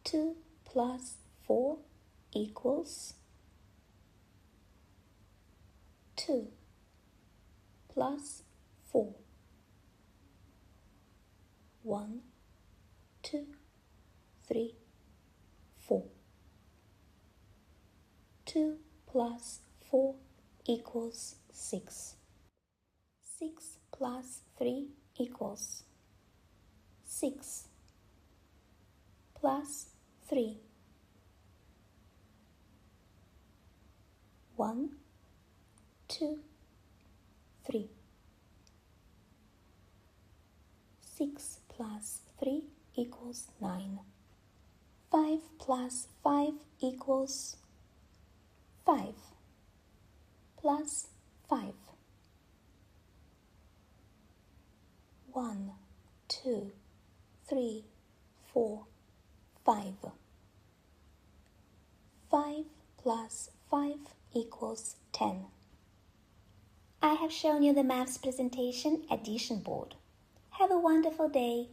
2 plus 4 equals 2 plus 4. 1, 2, 3, 4. 2 plus 4 equals 6. 6 plus 3 equals 6 plus 3. 1, 2, 3. 6 plus 3 equals 9. 5 plus 5 equals 5 plus 5. 1, 2, 3, 4, 5. 5 plus 5 equals 10. I have shown you the maths presentation addition board. Have a wonderful day.